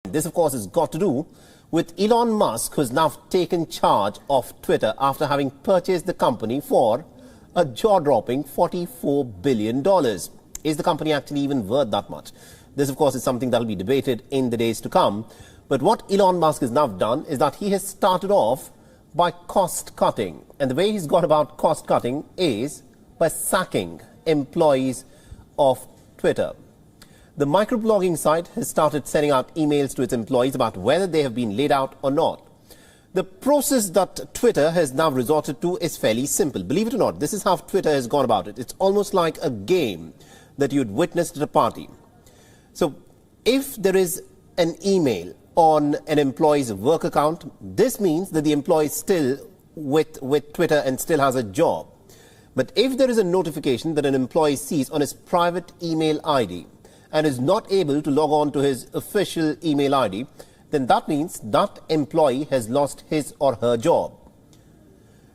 This, of course, has got to do with Elon Musk, who has now taken charge of Twitter after having purchased the company for a jaw-dropping $44 billion. Is the company actually even worth that much? This, of course, is something that will be debated in the days to come. But what Elon Musk has now done is that he has started off by cost-cutting. And the way he's gone about cost-cutting is by sacking employees of Twitter. The microblogging site has started sending out emails to its employees about whether they have been laid out or not. The process that Twitter has now resorted to is fairly simple. Believe it or not, this is how Twitter has gone about it. It's almost like a game that you'd witnessed at a party. So if there is an email on an employee's work account, this means that the employee is still with Twitter and still has a job. But if there is a notification that an employee sees on his private email ID and is not able to log on to his official email ID, then that means that employee has lost his or her job.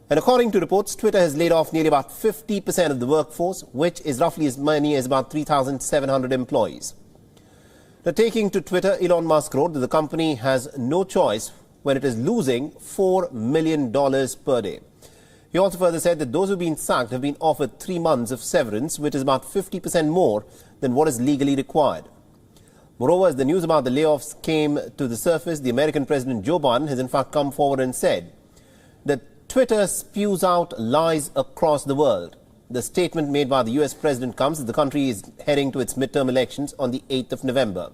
And according to reports, Twitter has laid off nearly about 50% of the workforce, which is roughly as many as about 3,700 employees. Now, taking to Twitter, Elon Musk wrote that the company has no choice when it is losing $4 million per day. He also further said that those who have been sacked have been offered 3 months of severance, which is about 50% more than what is legally required. Moreover, as the news about the layoffs came to the surface, the American President Joe Biden has in fact come forward and said that Twitter spews out lies across the world. The statement made by the US President comes as the country is heading to its midterm elections on the 8th of November.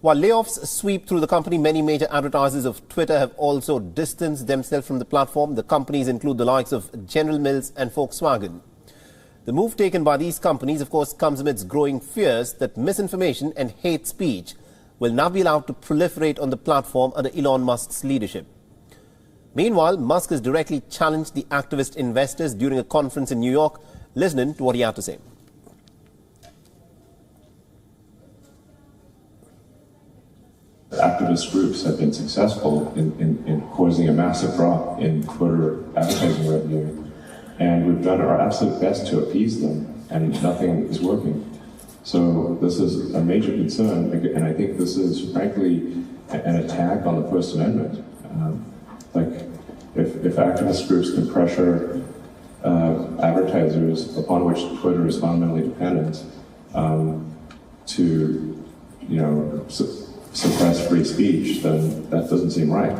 While layoffs sweep through the company, many major advertisers of Twitter have also distanced themselves from the platform. The companies include the likes of General Mills and Volkswagen. The move taken by these companies, of course, comes amidst growing fears that misinformation and hate speech will now be allowed to proliferate on the platform under Elon Musk's leadership. Meanwhile, Musk has directly challenged the activist investors during a conference in New York. Listen to what he had to say. Activist groups have been successful in causing a massive drop in Twitter advertising revenue, and we've done our absolute best to appease them, and nothing is working. So this is a major concern, and I think this is frankly an attack on the First Amendment. If activist groups can pressure advertisers upon which Twitter is fundamentally dependent to, suppress free speech, then that doesn't seem right.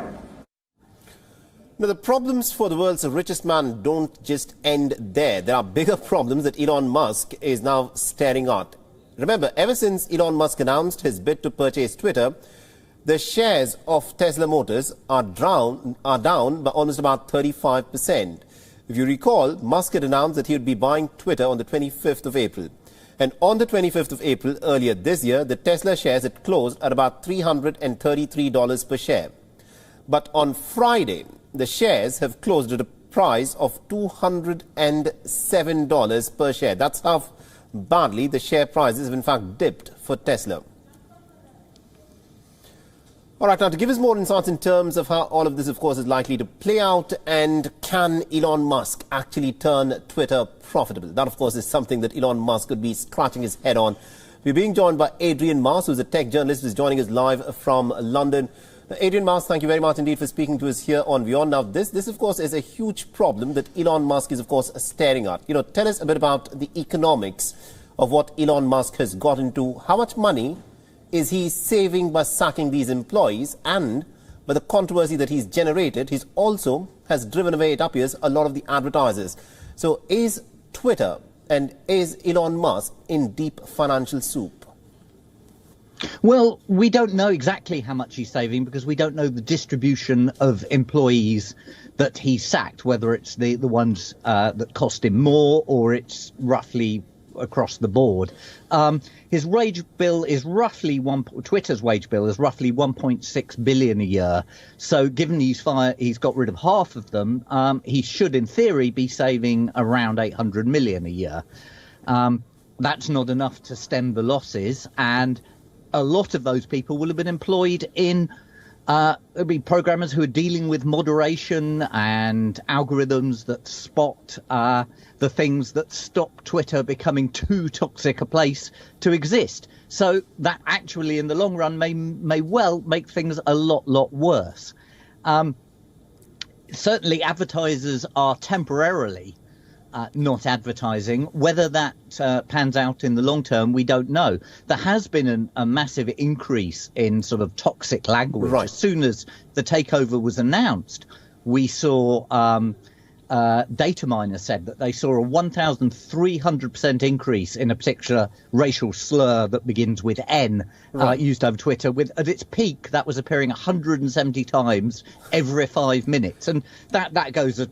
Now, the problems for the world's richest man don't just end there. There are bigger problems that Elon Musk is now staring at. Remember, ever since Elon Musk announced his bid to purchase Twitter, the shares of Tesla Motors are down by almost about 35%. If you recall, Musk had announced that he would be buying Twitter on the 25th of April. And on the 25th of April earlier this year, the Tesla shares had closed at about $333 per share. But on Friday, the shares have closed at a price of $207 per share. That's how badly the share prices have in fact dipped for Tesla. All right, now to give us more insights in terms of how all of this, of course, is likely to play out, and can Elon Musk actually turn Twitter profitable? That, of course, is something that Elon Musk could be scratching his head on. We're being joined by Adrian Mars, who's a tech journalist, who's joining us live from London. Adrian Mars, thank you very much indeed for speaking to us here on WION. Now, this, of course, is a huge problem that Elon Musk is, of course, staring at. Tell us a bit about the economics of what Elon Musk has got into. How much money is he saving by sacking these employees? And by the controversy that he's generated, he's also has driven away, it appears, a lot of the advertisers. So is Twitter and is Elon Musk in deep financial soup? Well, we don't know exactly how much he's saving because we don't know the distribution of employees that he sacked, whether it's the ones that cost him more or it's roughly across the board. His wage bill is roughly Twitter's wage bill is roughly 1.6 billion a year. So given he's got rid of half of them, he should in theory be saving around 800 million a year. That's not enough to stem the losses, and a lot of those people will have been employed in There'll be programmers who are dealing with moderation and algorithms that spot the things that stop Twitter becoming too toxic a place to exist. So that actually, in the long run, may well make things a lot worse. Certainly, advertisers are temporarily not advertising. Whether that pans out in the long term, we don't know. There has been a massive increase in sort of toxic language. Right. As soon as the takeover was announced, we saw data miners said that they saw a 1,300% increase in a particular racial slur that begins with N, used over Twitter. At its peak, that was appearing 170 times every 5 minutes. And that goes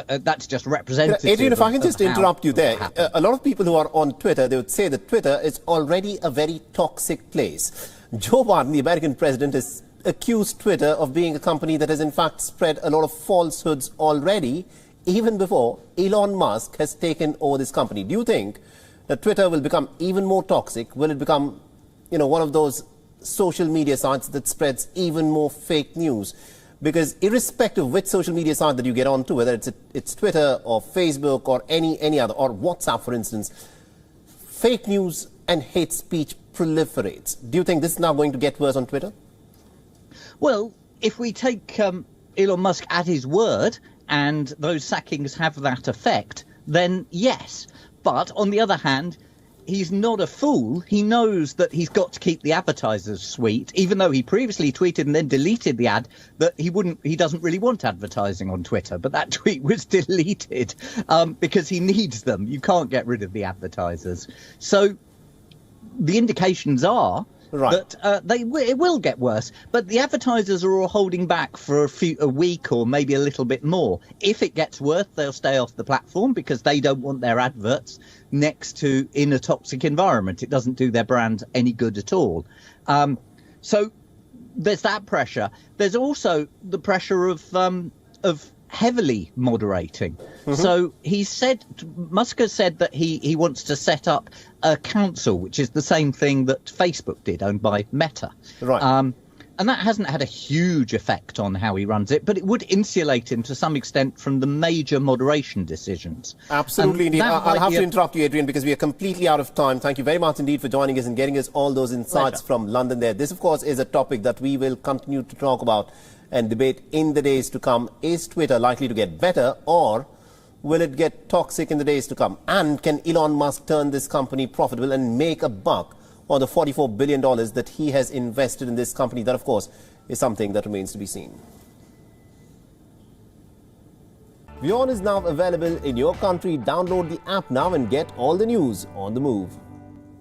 that's just representative. Adrian, if I can just interrupt you there. Happened. A lot of people who are on Twitter, they would say that Twitter is already a very toxic place. Joe Biden, the American president, has accused Twitter of being a company that has in fact spread a lot of falsehoods already, even before Elon Musk has taken over this company. Do you think that Twitter will become even more toxic? Will it become, one of those social media sites that spreads even more fake news? Because irrespective of which social media site that you get onto, whether it's Twitter or Facebook or any other, or WhatsApp, for instance, fake news and hate speech proliferates. Do you think this is now going to get worse on Twitter? Well, if we take Elon Musk at his word and those sackings have that effect, then yes. But on the other hand, he's not a fool. He knows that he's got to keep the advertisers sweet, even though he previously tweeted and then deleted the ad that he doesn't really want advertising on Twitter. But that tweet was deleted because he needs them. You can't get rid of the advertisers. So the indications are that it will get worse. But the advertisers are all holding back for a week or maybe a little bit more. If it gets worse, they'll stay off the platform because they don't want their adverts in a toxic environment. It doesn't do their brand any good at all. So there's that pressure. There's also the pressure of heavily moderating. Mm-hmm. So Musk has said that he wants to set up a council, which is the same thing that Facebook did, owned by Meta. Right. And that hasn't had a huge effect on how he runs it, but it would insulate him to some extent from the major moderation decisions. Absolutely, indeed. I'll have to interrupt you, Adrian, because we are completely out of time. Thank you very much indeed for joining us and getting us all those insights from London there. This, of course, is a topic that we will continue to talk about and debate in the days to come. Is Twitter likely to get better, or will it get toxic in the days to come? And can Elon Musk turn this company profitable and make a buck on the $44 billion that he has invested in this company? That, of course, is something that remains to be seen. WION is now available in your country. Download the app now and get all the news on the move.